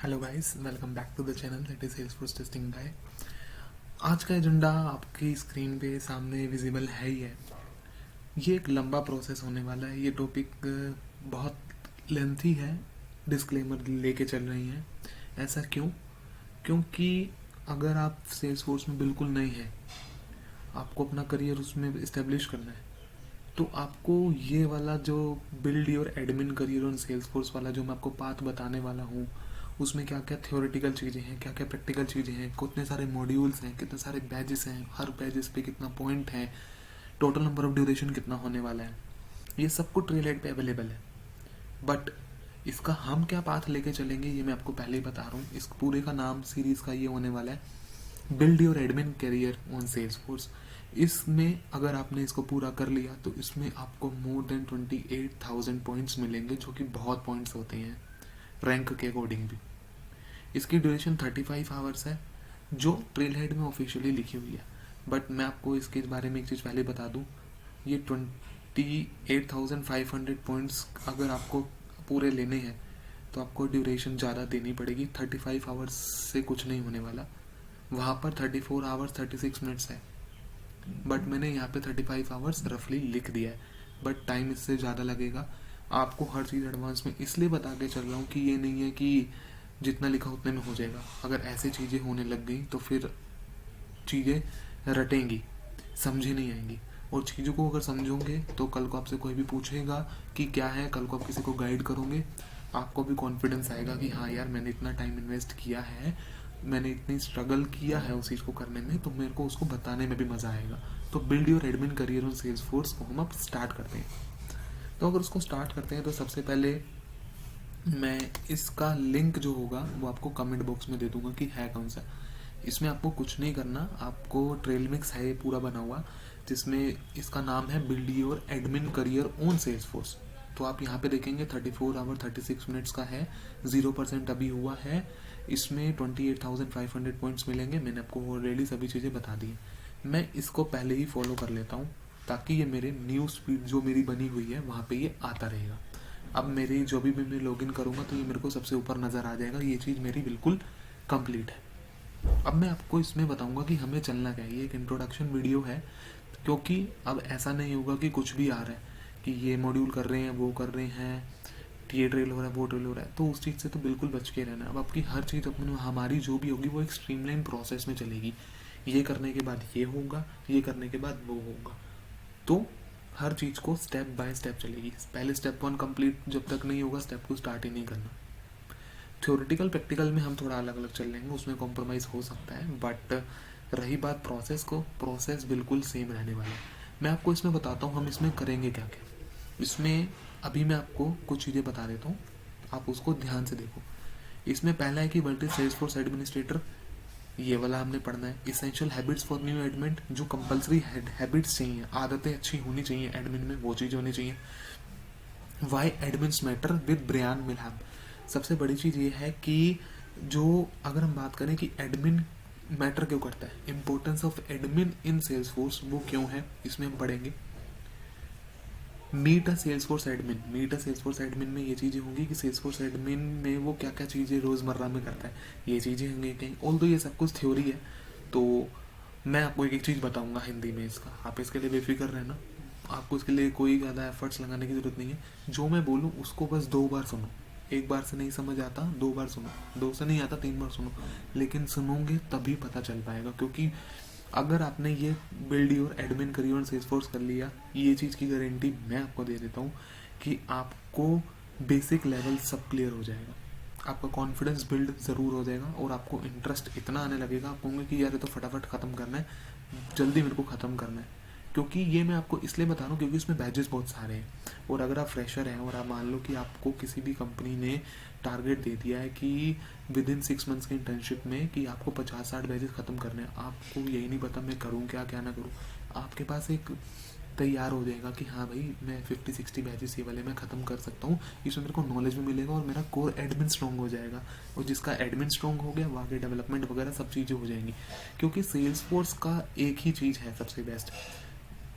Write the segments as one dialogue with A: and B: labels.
A: Hello guys, welcome back to the channel that is Salesforce testing guy. आज का agenda आपकी screen पे सामने विजिबल है ही है। ये एक लंबा प्रोसेस होने वाला है। ये टॉपिक बहुत लेंथी है। डिस्क्लेमर लेके चल रही हैं। ऐसा क्यों? क्योंकि अगर आप सेल्सफोर्स में बिल्कुल नए हैं, आपको अपना करियर उसमें इस्टेब्लिश करना है, तो आपको ये वाला जो build your admin career on Salesforce वाला जो मैं आपको पाथ बताने वाला हूँ, उसमें क्या क्या थ्योरेटिकल चीज़ें हैं, क्या क्या प्रैक्टिकल चीज़ें हैं, कितने सारे मॉड्यूल्स हैं, कितने सारे बैजेस हैं, हर बैजेस पे कितना पॉइंट है, टोटल नंबर ऑफ ड्यूरेशन कितना होने वाला है, ये सब कुछ ट्रेलहेड पे अवेलेबल है। बट इसका हम क्या पाथ लेके चलेंगे ये मैं आपको पहले ही बता रहा हूँ। इस पूरे का नाम सीरीज़ का ये होने वाला है build your admin career on Salesforce. इसमें अगर आपने इसको पूरा कर लिया तो इसमें आपको मोर देन 28,000 पॉइंट्स मिलेंगे, जो कि बहुत पॉइंट्स होते हैं रैंक के अकॉर्डिंग भी। इसकी ड्यूरेशन 35 आवर्स है, जो ट्रेल हेड में ऑफिशियली लिखी हुई है। बट मैं आपको इसके बारे में एक चीज़ पहले बता दूँ, ये 28,500 पॉइंट्स अगर आपको पूरे लेने हैं तो आपको ड्यूरेशन ज़्यादा देनी पड़ेगी। 35 आवर्स से कुछ नहीं होने वाला। वहाँ पर 34 आवर्स 36 मिनट्स है, बट मैंने यहाँ पे 35 आवर्स रफली लिख दिया है। बट टाइम इससे ज़्यादा लगेगा। आपको हर चीज़ एडवांस में इसलिए बता के चल रहा हूँ कि ये नहीं है कि जितना लिखा उतने में हो जाएगा। अगर ऐसी चीज़ें होने लग गई तो फिर चीज़ें रटेंगी, समझे नहीं आएंगी। और चीज़ों को अगर समझोगे तो कल को आपसे कोई भी पूछेगा कि क्या है, कल को आप किसी को गाइड करोगे, आपको भी कॉन्फिडेंस आएगा कि हाँ यार, मैंने इतना टाइम इन्वेस्ट किया है, मैंने इतनी स्ट्रगल किया है उस चीज़ को करने में, तो मेरे को उसको बताने में भी मज़ा आएगा। तो build your admin career on Salesforce को हम अब स्टार्ट करते हैं। तो अगर उसको स्टार्ट करते हैं तो सबसे पहले मैं इसका लिंक जो होगा वो आपको कमेंट बॉक्स में दे दूंगा कि है कौन सा। इसमें आपको कुछ नहीं करना, आपको ट्रेल मिक्स है ये पूरा बना हुआ, जिसमें इसका नाम है build your admin career on Salesforce. तो आप यहाँ पे देखेंगे 34 आवर 36 मिनट्स का है, 0% अभी हुआ है। इसमें 28,500 पॉइंट्स मिलेंगे। मैंने आपको ऑलरेडी सभी चीज़ें बता दी। मैं इसको पहले ही फॉलो कर लेता हूँ ताकि ये मेरे न्यू स्पीड जो मेरी बनी हुई है वहाँ पे ये आता रहेगा। अब मेरी जो भी मैं लॉगिन करूँगा तो ये मेरे को सबसे ऊपर नज़र आ जाएगा, ये चीज़ मेरी बिल्कुल कंप्लीट है। अब मैं आपको इसमें बताऊंगा कि हमें चलना क्या है। ये एक इंट्रोडक्शन वीडियो है, क्योंकि अब ऐसा नहीं होगा कि कुछ भी आ रहा है कि ये मॉड्यूल कर रहे हैं, वो कर रहे हैं, ये ट्रेल हो रहा है, वो ट्रेल हो रहा है, तो उस चीज़ से तो बिल्कुल बच के रहना। अब आपकी हर चीज़ अपनी हमारी जो भी होगी वो एक स्ट्रीमलाइन प्रोसेस में चलेगी। ये करने के बाद ये होगा, ये करने के बाद वो होगा, तो हर चीज़ को स्टेप बाय स्टेप चलेगी। पहले स्टेप 1 कंप्लीट जब तक नहीं होगा स्टेप 2 स्टार्ट ही नहीं करना। थ्योरेटिकल प्रैक्टिकल में हम थोड़ा अलग अलग चल लेंगे, उसमें कॉम्प्रोमाइज़ हो सकता है, बट रही बात प्रोसेस को, प्रोसेस बिल्कुल सेम रहने वाला है। मैं आपको इसमें बताता हूँ हम इसमें करेंगे क्या क्या। इसमें अभी मैं आपको कुछ चीज़ें बता देता हूँ, आप उसको ध्यान से देखो। इसमें पहला है कि वर्ल्ड सेल्स फोर्स एडमिनिस्ट्रेटर, ये वाला हमने पढ़ना है। Essential habits for new admin, जो कंपलसरी हैबिट्स चाहिए, आदतें अच्छी होनी चाहिए एडमिन में, वो चीज़ होनी चाहिए। Why admins matter with Brian Milham. सबसे बड़ी चीज़ ये है कि जो अगर हम बात करें कि एडमिन मैटर क्यों करता है, importance of admin in Salesforce वो क्यों है, इसमें हम पढ़ेंगे। Meet a Salesforce admin, meet a Salesforce admin में ये चीज़ें होंगी कि सेल्स फोर्स एडमिन में वो क्या क्या चीज़ें रोज़मर्रा में करता है, ये चीज़ें होंगी कहीं। ऑल तो ये सब कुछ थ्योरी है, तो मैं आपको एक एक चीज़ बताऊंगा हिंदी में इसका, आप इसके लिए बेफिक्र रहना। आपको इसके लिए कोई ज़्यादा एफर्ट्स लगाने की ज़रूरत नहीं है। जो मैं बोलूँ उसको बस 2 बार सुनो। एक बार से नहीं समझ आता, 2 बार सुनो, 2 से नहीं आता 3 बार सुनो, लेकिन सुनोगे तभी पता चल पाएगा। क्योंकि अगर आपने ये build your admin career on Salesforce कर लिया, ये चीज़ की गारंटी मैं आपको दे देता हूँ कि आपको बेसिक लेवल सब क्लियर हो जाएगा, आपका कॉन्फिडेंस बिल्ड ज़रूर हो जाएगा, और आपको इंटरेस्ट इतना आने लगेगा, आप कहोगे कि यार ये तो फटाफट ख़त्म करना है, जल्दी मेरे को ख़त्म करना है। क्योंकि ये मैं आपको इसलिए बता रहा हूँ क्योंकि इसमें बैजेस बहुत सारे हैं। और अगर आप फ्रेशर हैं और आप मान लो कि आपको किसी भी कंपनी ने टारगेट दे दिया है कि विद इन 6 मंथ्स की इंटर्नशिप में कि आपको 50-60 बैजेस ख़त्म करने हैं, आपको यही नहीं पता मैं करूँ क्या क्या ना करूँ, आपके पास एक तैयार हो जाएगा कि हाँ भाई मैं 50-60 बैजेस ये वाले मैं ख़त्म कर सकता हूँ, इसमें मेरे को नॉलेज भी मिलेगा और मेरा कोर एडमिन स्ट्रॉन्ग हो जाएगा। और जिसका एडमिन स्ट्रॉन्ग हो गया वो आगे डेवलपमेंट वगैरह सब चीज़ें हो जाएंगी। क्योंकि सेल्स फोर्स का एक ही चीज़ है सबसे बेस्ट,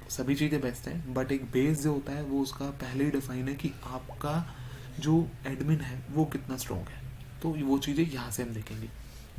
A: सभी चीज़ें बेस्ट हैं, बट एक बेस जो होता है वो उसका पहले ही डिफाइन है कि आपका जो एडमिन है वो कितना स्ट्रॉन्ग है। तो वो चीज़ें यहाँ से हम देखेंगे।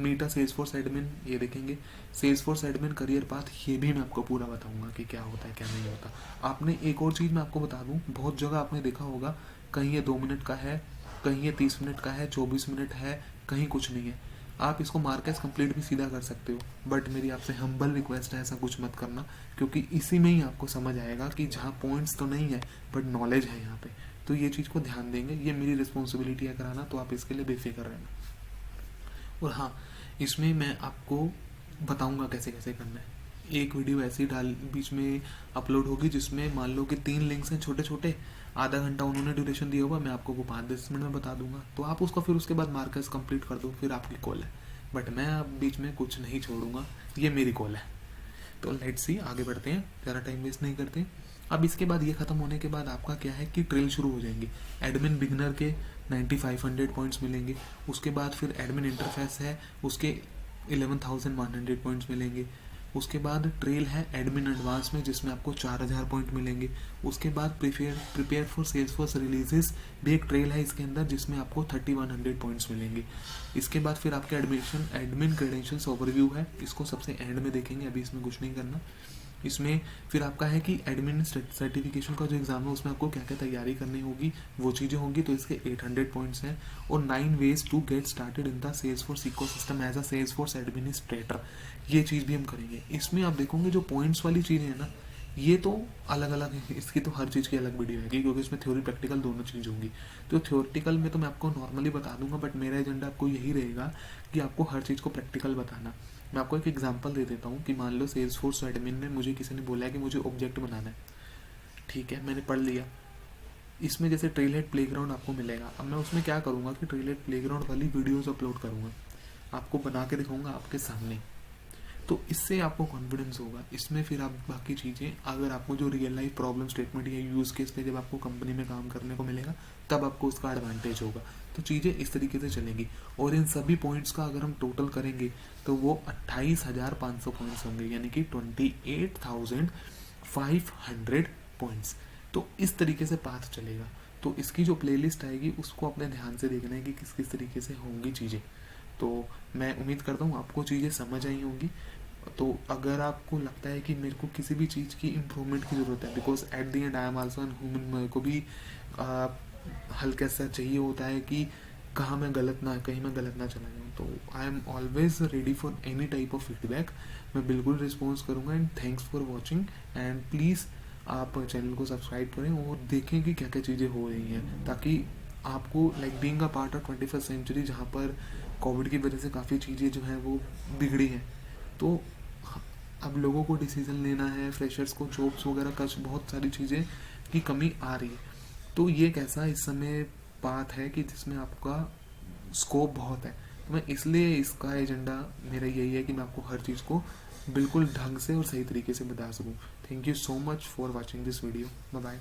A: मीटा सेल्सफोर्स एडमिन ये देखेंगे, सेल्सफोर्स एडमिन करियर पाथ ये भी मैं आपको पूरा बताऊंगा कि क्या होता है क्या नहीं होता। आपने एक और चीज़ मैं आपको बता दूं, बहुत जगह आपने देखा होगा कहीं ये 2 मिनट का है, कहीं ये 30 मिनट का है, 24 मिनट है, कहीं कुछ नहीं है। आप इसको मार्क एज कंप्लीट भी सीधा कर सकते हो, बट मेरी आपसे हम्बल रिक्वेस्ट है ऐसा कुछ मत करना, क्योंकि इसी में ही आपको समझ आएगा कि जहाँ पॉइंट्स तो नहीं है बट नॉलेज है यहाँ पे। तो ये चीज़ को ध्यान देंगे, ये मेरी रिस्पॉन्सिबिलिटी है कराना, तो आप इसके लिए बेफिक्र रहना। और हाँ, इसमें मैं आपको बताऊंगा कैसे कैसे करना है। एक वीडियो ऐसी डाल बीच में अपलोड होगी जिसमें मान लो कि 3 लिंक्स हैं छोटे छोटे, आधा घंटा उन्होंने ड्यूरेशन दिया होगा, मैं आपको वो 5-10 मिनट में बता दूंगा, तो आप उसको फिर उसके बाद मार्कर्स कंप्लीट कर दो, फिर आपकी कॉल है। बट मैं अब बीच में कुछ नहीं छोड़ूंगा, ये मेरी कॉल है। तो लेट्स सी, आगे बढ़ते हैं, ज़्यादा टाइम वेस्ट नहीं करते। अब इसके बाद ये ख़त्म होने के बाद आपका क्या है कि ट्रेल शुरू हो जाएंगे। एडमिन बिगनर के 9500 पॉइंट्स मिलेंगे, उसके बाद फिर एडमिन इंटरफेस है उसके 11,100 पॉइंट्स मिलेंगे, उसके बाद ट्रेल है एडमिन एडवांस में जिसमें आपको 4000 पॉइंट मिलेंगे, उसके बाद प्रिपेयर फॉर सेल्सफोर्स रिलीजेस भी एक ट्रेल है इसके अंदर जिसमें आपको 3100 पॉइंट्स मिलेंगे। इसके बाद फिर आपके एडमिन क्रेडेंशियल्स ओवरव्यू है, इसको सबसे एंड में देखेंगे, अभी इसमें कुछ नहीं करना। इसमें फिर आपका है कि एडमिन सर्टिफिकेशन का जो एग्जाम है उसमें आपको क्या क्या तैयारी करनी होगी, वो चीज़ें होंगी, तो इसके 800 पॉइंट्स हैं। और 9 ways to get started in the Salesforce ecosystem as a Salesforce administrator, ये चीज़ भी हम करेंगे। इसमें आप देखोगे जो पॉइंट्स वाली चीज़ें हैं ना, ये तो अलग अलग है, इसकी तो हर चीज़ की अलग वीडियो है क्योंकि इसमें थ्योरी प्रैक्टिकल दोनों चीज़ होंगी। तो थ्योरेटिकल में तो मैं आपको नॉर्मली बता दूंगा, बट मेरा एजेंडा आपको यही रहेगा कि आपको हर चीज़ को प्रैक्टिकल बताना। मैं आपको एक एग्जांपल दे देता हूँ कि मान लो सेल्सफोर्स एडमिन में मुझे किसी ने बोला है कि मुझे ऑब्जेक्ट बनाना है, ठीक है, मैंने पढ़ लिया। इसमें जैसे ट्रेलहेड प्लेग्राउंड आपको मिलेगा, अब मैं उसमें क्या करूँगा कि ट्रेलहेड प्लेग्राउंड वाली वीडियोज़ अपलोड करूँगा, आपको बना के दिखाऊँगा आपके सामने, तो इससे आपको कॉन्फिडेंस होगा। इसमें फिर आप बाकी चीज़ें, अगर आपको जो रियल लाइफ प्रॉब्लम स्टेटमेंट या यूज़ केस पे जब आपको कंपनी में काम करने को मिलेगा तब आपको उसका एडवांटेज होगा। तो चीज़ें इस तरीके से चलेंगी, और इन सभी पॉइंट्स का अगर हम टोटल करेंगे तो वो 28,500 पॉइंट्स होंगे, यानी कि 28,500 पॉइंट्स। तो इस तरीके से पाथ चलेगा। तो इसकी जो प्लेलिस्ट आएगी उसको अपने ध्यान से देखना है कि किस किस तरीके से होंगी चीज़ें। तो मैं उम्मीद करता हूँ आपको चीज़ें समझ आई होंगी। तो अगर आपको लगता है कि मेरे को किसी भी चीज़ की इम्प्रूवमेंट की ज़रूरत है, because at the and I am also an human, मेरे को भी हल्का सा चाहिए होता है कि कहीं मैं गलत ना चला जाऊँ। तो I am always ready for any type of feedback, मैं बिल्कुल रिस्पॉन्स करूँगा। And thanks for watching, and please आप चैनल को सब्सक्राइब करें और देखें कि क्या क्या चीज़ें हो रही हैं, ताकि आपको like being a part of 21st century, जहाँ पर कोविड की वजह से काफ़ी चीज़ें जो हैं वो बिगड़ी हैं, तो अब लोगों को डिसीजन लेना है, फ्रेशर्स को जॉब्स वगैरह का बहुत सारी चीज़ें की कमी आ रही है। तो ये कैसा इस समय बात है कि जिसमें आपका स्कोप बहुत है, तो मैं इसलिए इसका एजेंडा मेरा यही है कि मैं आपको हर चीज़ को बिल्कुल ढंग से और सही तरीके से बता सकूँ। Thank you so much for watching this video, bye bye.